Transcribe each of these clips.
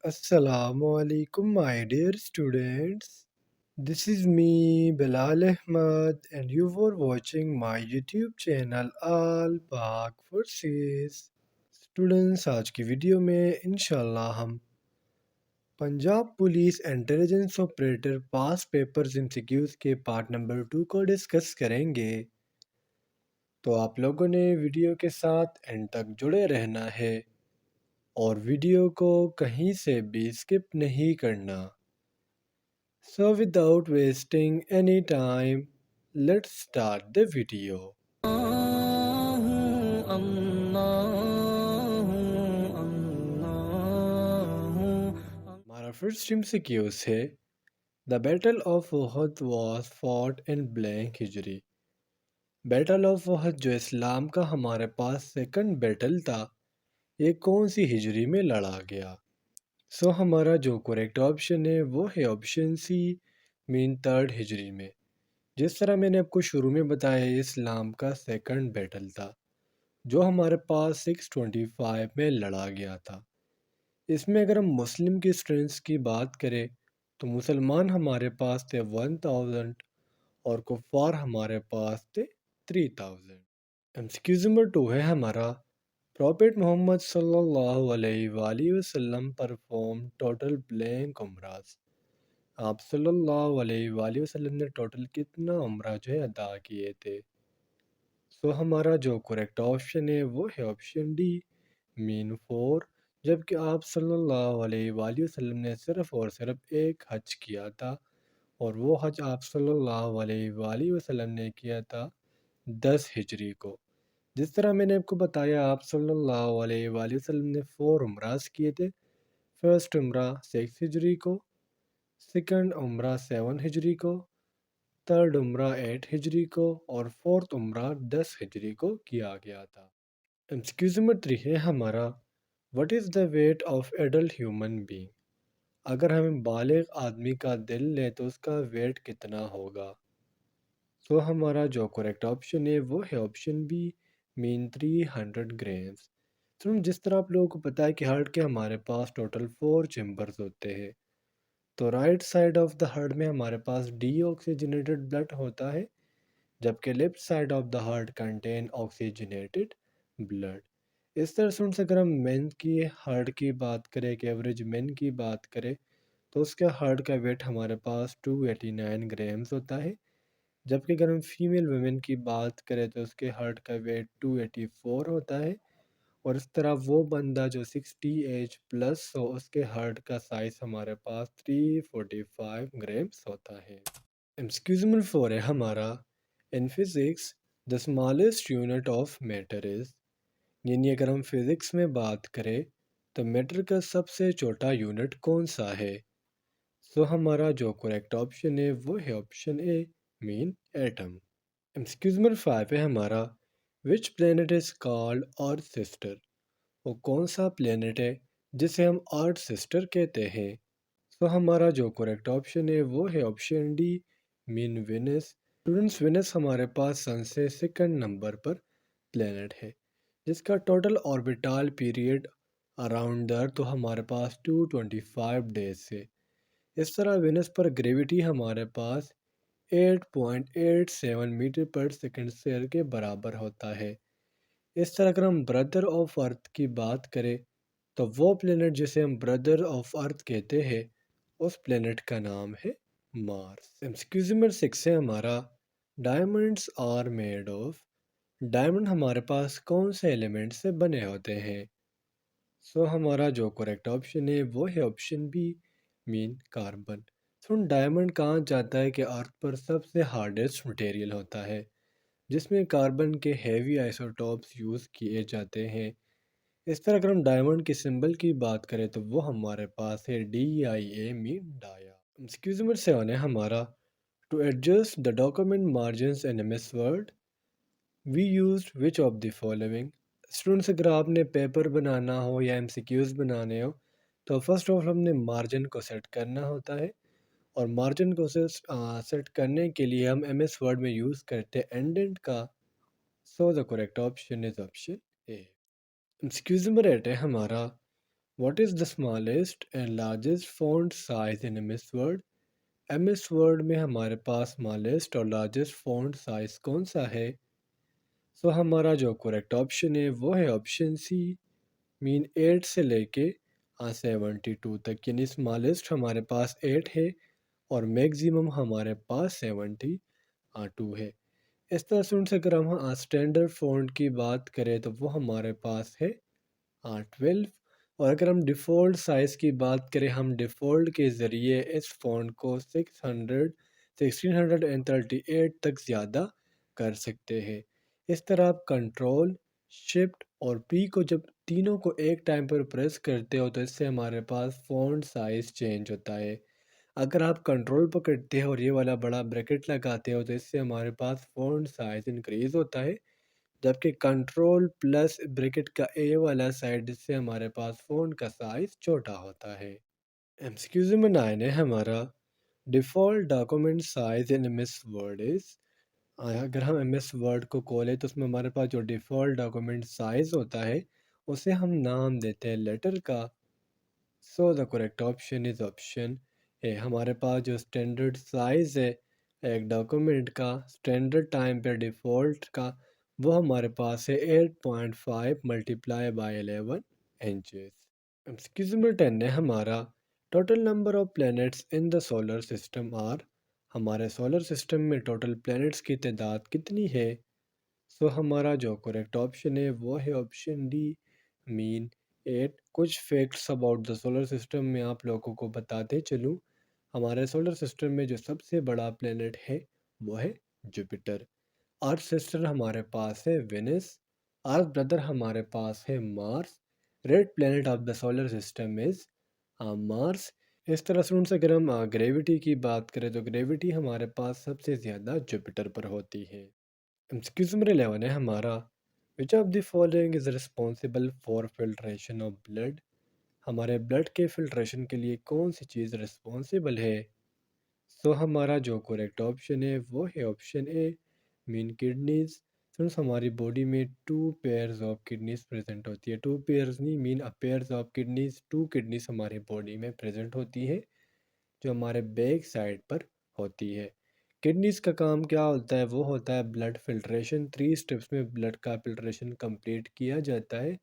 Assalamu alaikum, my dear students. This is me, Bilal Ahmad, and you were watching my YouTube channel All Pak Forces. Students आज की video में इंशाल्लाह हम Punjab police intelligence operator पास papers MCQs के part number 2 को discuss करेंगे। तो आप लोगों ने वीडियो के साथ एंड तक जुड़े रहना है और वीडियो को कहीं से भी स्किप नहीं करना। So without wasting any time, let's start the video. हमारा फर्स्ट MCQ है The Battle of Uhud was fought in blank हिजरी। बैटल ऑफ उहद जो इस्लाम का हमारे पास सेकंड बैटल था, ये कौन सी हिजरी में लड़ा गया? सो हमारा जो करेक्ट ऑप्शन है वो है ऑप्शन सी, मीन थर्ड हिजरी में। जिस तरह मैंने आपको शुरू में बताया, ये इस्लाम का सेकंड बैटल था जो हमारे पास 625 में लड़ा गया था। इसमें अगर हम मुस्लिम की स्ट्रेंथ की बात करें तो मुसलमान हमारे पास थे 1000 और कुफ़ार हमारे पास थे 3000। एमसीक्यू नंबर 2 है हमारा प्रॉफेट मोहम्मद सल्लल्लाहु अलैहि वसल्लम परफॉर्म टोटल ब्लैंक उम्रास। आप सल्लल्लाहु अलैहि वसल्लम ने टोटल कितना उम्रा जो है अदा किए थे? सो हमारा जो करेक्ट ऑप्शन है वो है ऑप्शन डी, मीन 4। जबकि आप सल्लल्लाहु अलैहि वसल्लम ने सिर्फ और सिर्फ एक हज किया था, और वो हज आप सल्लल्लाहु अलैहि वसल्लम ने किया था 10 हिजरी को। जिस तरह मैंने आपको बताया, आप सल्लल्लाहु अलैहि वसल्लम ने 4 उम्रास किए थे। फर्स्ट उम्रा 6 हिजरी को, सेकंड उम्रा 7 हिजरी को, थर्ड उम्रा 8 हिजरी को और फोर्थ उम्रा 10 हिजरी को किया गया था। एक्सक्यूज नंबर 3 है हमारा what is the weight of adult human being. अगर हमें बालिग आदमी का दिल ले तो उसका वेट कितना होगा? सो हमारा जो करेक्ट ऑप्शन है वो है ऑप्शन बी, मीन 300 ग्राम्स। तो जिस तरह आप लोगों को पता है कि हार्ट के हमारे पास टोटल 4 चैम्बर्स होते हैं। तो right side of the heart में हमारे पास डी ऑक्सीजनेटेड ब्लड होता है, जबकि left side of the heart contain oxygenated blood. इस तरह से अगर हम मेन की हार्ट की बात करें, कि एवरेज मेन की बात करें, तो उसका हार्ट का वेट हमारे पास 289 ग्राम्स होता है। जबकि अगर हम फीमेल वुमेन की बात करें तो उसके हार्ट का वेट 284 होता है। और इस तरह वो बंदा जो 60 एज प्लस हो, उसके हार्ट का साइज हमारे पास 345 ग्राम्स होता है। एक्सक्यूज नंबर 4 है हमारा in physics the smallest unit of matter is. यानी अगर हम फिजिक्स में बात करें तो मैटर का सबसे छोटा यूनिट कौन सा है? सो हमारा जो करेक्ट ऑप्शन है वो है option A, mean atom. Excuse number 5 है हमारा which planet is called earth sister. वो कौन सा प्लेनेट है जिसे हम अर्थ सिस्टर कहते हैं? तो हमारा जो करेक्ट ऑप्शन है वो है option D, mean Venus. Students, Venus हमारे पास सन से सेकंड नंबर पर प्लेनेट है, जिसका total orbital period around the earth तो हमारे पास 225 डेज है। इस तरह वेनस पर ग्रेविटी हमारे पास 8.87 मीटर पर सेकंड स्क्वायर के बराबर होता है। इस तरह अगर हम ब्रदर ऑफ अर्थ की बात करें तो वो प्लेनेट जिसे हम ब्रदर ऑफ अर्थ कहते हैं, उस प्लेनेट का नाम है मार्स। एमसीक्यू नंबर 6 है हमारा diamonds are made of. Diamond हमारे पास कौन से एलिमेंट से बने होते हैं? सो हमारा जो करेक्ट ऑप्शन है वो है option B, mean carbon. So diamond कहाँ जाता है कि अर्थ पर सबसे हार्डेस्ट मटेरियल होता है, जिसमें कार्बन के हेवी आइसोटॉप्स यूज़ किए जाते हैं। इस तरह अगर हम डायमंड के सिंबल की बात करें तो वो हमारे पास है DIA, mean dia. Excuse number 7 है हमारा to adjust the document margins in MS word we use which of the following. Students, अगर आपने पेपर बनाना हो या MCQs बनाने हो तो फर्स्ट ऑफ ऑल हमने मार्जिन को सेट करना होता है, और मार्जिन को सेट करने के लिए हम MS वर्ड में यूज़ करते हैं एंडेंट का। So the correct option is option A. Excuse number 8 है हमारा What is the smallest and largest font size in MS Word? MS Word में हमारे पास smallest और largest font size कौन सा है? सो हमारा जो करेक्ट ऑप्शन है वो है ऑप्शन सी, मीन 8 से लेके 72 तक, यानी स्मॉलेस्ट हमारे पास 8 है और मैक्सिमम हमारे पास 72 है। इस तरह से उनसे अगर हम स्टैंडर्ड फ़ॉन्ट की बात करें तो वो हमारे पास है 12। और अगर हम डिफ़ॉल्ट साइज़ की बात करें, हम डिफ़ॉल्ट के ज़रिए इस फ़ॉन्ट को 1638 तक ज़्यादा कर सकते हैं। इस तरह आप कंट्रोल, शिफ्ट और पी को जब तीनों को एक टाइम पर प्रेस करते हो तो इससे हमारे पास फ़ॉन्ट साइज़ चेंज होता है। अगर आप कंट्रोल पकड़ते हो और ये वाला बड़ा ब्रैकेट लगाते हो तो इससे हमारे पास फ़ॉन्ट साइज़ इंक्रीज़ होता है, जबकि कंट्रोल प्लस ब्रैकेट का ए वाला साइड, जिससे हमारे पास फ़ॉन्ट का साइज़ छोटा होता है। एमसीक्यू नंबर 9 है हमारा, default document size in MS word is. अगर हम एमएस वर्ड को खोलें तो उसमें हमारे पास जो डिफ़ॉल्ट डॉक्यूमेंट साइज़ होता है उसे हम नाम देते हैं लेटर का। So the correct option is option A. हमारे पास जो स्टैंडर्ड साइज़ है एक डॉक्यूमेंट का स्टैंडर्ड टाइम पे डिफ़ॉल्ट का, वो हमारे पास है 8.5 multiply by 11 inches. Excuse number 10 है हमारा, total number of planets in the solar system are. हमारे सोलर सिस्टम में टोटल प्लैनेट्स की तादाद कितनी है? सो हमारा जो करेक्ट ऑप्शन है वो है ऑप्शन डी, मीन 8। कुछ facts about the solar system में आप लोगों को बताते चलूँ। हमारे सोलर सिस्टम में जो सबसे बड़ा प्लेनेट है वो है जुपिटर। अर्थ सिस्टर हमारे पास है वेनस। अर्थ ब्रदर हमारे पास है Mars. Red planet of the solar system is Mars. इस तरह से उनसे अगर हम ग्रेविटी की बात करें तो ग्रेविटी हमारे पास सबसे ज़्यादा जुपिटर पर होती है। एक्सक्यूज नंबर 11 है हमारा, विच of the following is responsible for filtration of blood. हमारे ब्लड के फिल्ट्रेशन के लिए कौन सी चीज़ रिस्पॉन्सिबल है? सो हमारा जो करेक्ट ऑप्शन है वो है option A, mean kidneys. Since हमारी बॉडी में two pairs of kidneys present होती है, टू पेयर्स नहीं, mean a pairs of kidneys, to kidneys हमारी बॉडी में प्रेजेंट होती है जो हमारे बैक साइड पर होती है। किडनीज का काम क्या होता है? वो होता है ब्लड फिल्ट्रेशन। 3 स्टेप्स में ब्लड का फिल्ट्रेशन कंप्लीट किया जाता है।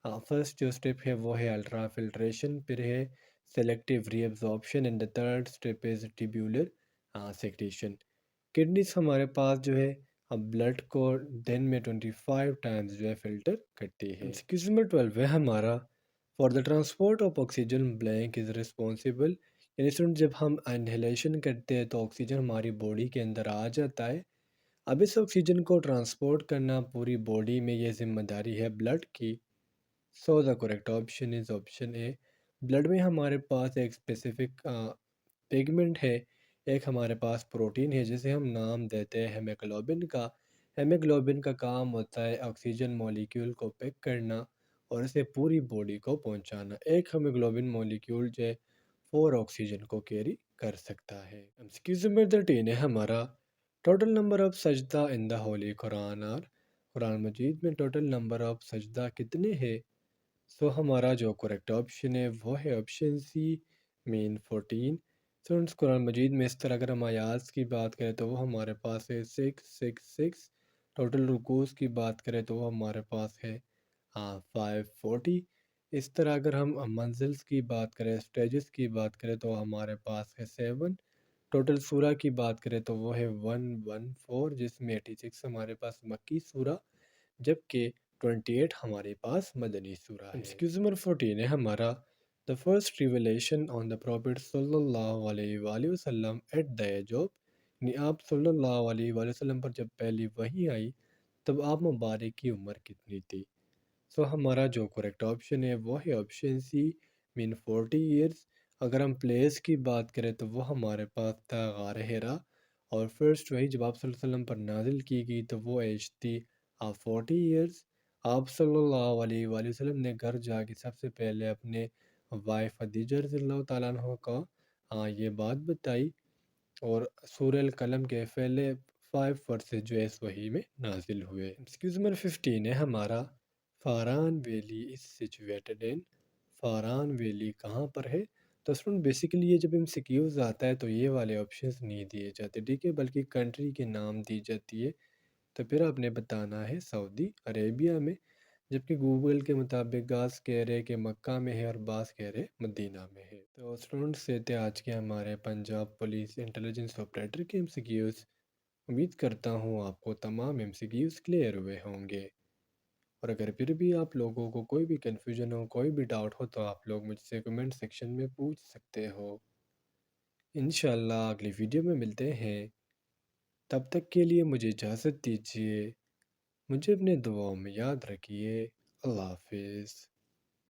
फर्स्ट जो स्टेप है वो है अल्ट्रा फिल्ट्रेशन, फिर है selective reabsorption and the third step is tubular secretion. Kidneys हमारे पास जो है अब ब्लड को दिन में 25 टाइम्स जो है फिल्टर करती है। एक्सक्यूज नंबर 12 है हमारा, for the transport of oxygen blank is responsible. यानी सुन जब हम इनहेलेशन करते हैं तो ऑक्सीजन हमारी बॉडी के अंदर आ जाता है। अब इस ऑक्सीजन को ट्रांसपोर्ट करना पूरी बॉडी में ये जिम्मेदारी है ब्लड की। So the correct option is option A. Blood में हमारे पास एक स्पेसिफिक पिगमेंट है, एक हमारे पास प्रोटीन है जिसे हम नाम देते हैं हेमोग्लोबिन का। हेमोग्लोबिन का काम होता है ऑक्सीजन मॉलिक्यूल को पिक करना और इसे पूरी बॉडी को पहुंचाना। एक हेमोग्लोबिन मॉलिक्यूल जो है 4 ऑक्सीजन को कैरी कर सकता है। एक्सक्यूज नंबर 13 है हमारा, टोटल नंबर ऑफ सजदा in the holy Quran are. कुरान मजीद में टोटल नंबर ऑफ सजदा कितने हैं? सो हमारा जो करेक्ट ऑप्शन है वो है ऑप्शन सी, मीन 14। सो इस कुरान मजीद में इस तरह अगर हम आयात की बात करें तो वो हमारे पास है 666। टोटल रुकूस की बात करें तो वो हमारे पास है 540। इस तरह अगर हम मंजिल्स की बात करें, स्टेजेस की बात करें तो हमारे पास है 7। टोटल सूरा की बात करें तो वो है 114, जिसमें 86 हमारे पास मक्की सूरा, जबकि 28 हमारे पास मदनी सूरा है। एक्सक्यूज नंबर 14 है हमारा, the first revelation on the profit सल्लल्लाहु अलैहि वसल्लम एट द एज ऑफ। यानी आप सल्लल्लाहु अलैहि वसल्लम पर जब पहली वही आई तब आप मुबारक की उम्र कितनी थी? सो हमारा जो करेक्ट ऑप्शन है वो है ऑप्शन सी, मीन 40 ईयर्स। अगर हम प्लेस की बात करें तो वो हमारे पास था गार हिरा, और फर्स्ट वही जब आप सल्लल्लाहु अलैहि वसल्लम पर नाजिल की गई तो वो एज थी 40 ईयर्स। आप सल्लल्लाहु अलैहि वसल्लम ने घर जाके सबसे पहले अपने वाइफ खदीजा रज़ियल्लाहु ताला अन्हा को ये बात बताई, और सूरह अल कलम के पहले 5 वर्सेस जो है इस वही में नाजिल हुए। एक्सक्यूज नंबर 15 है हमारा, Faran valley is situated in. Faran valley کہاں پر ہے؟ تو اسٹوڈنٹ بیسیکلی یہ جب ایم سی کیوز آتا ہے تو یہ والے آپشنس نہیں دیے جاتے، ٹھیک ہے، بلکہ کنٹری کے نام دی جاتی ہے۔ تو پھر آپ نے بتانا ہے سعودی عربیہ میں، جبکہ گوگل کے مطابق بعض کہہ رہے کہ مکہ میں ہے اور بعض کہہ رہے مدینہ میں ہے۔ تو اسٹوڈنٹس سے تھے آج کے ہمارے پنجاب پولیس انٹیلیجنس آپریٹر کے ایم سی کیوز۔ امید کرتا ہوں آپ کو تمام ایم سی کیوز کلیئر ہوئے ہوں گے، اور اگر پھر بھی آپ لوگوں کو کوئی بھی کنفیوژن ہو، کوئی بھی ڈاؤٹ ہو، تو آپ لوگ مجھ سے کمنٹ سیکشن میں پوچھ سکتے ہو۔ انشاءاللہ اگلی ویڈیو میں ملتے ہیں، تب تک کے لیے مجھے اجازت دیجیے، مجھے اپنے دعاؤں میں یاد رکھیے۔ اللہ حافظ۔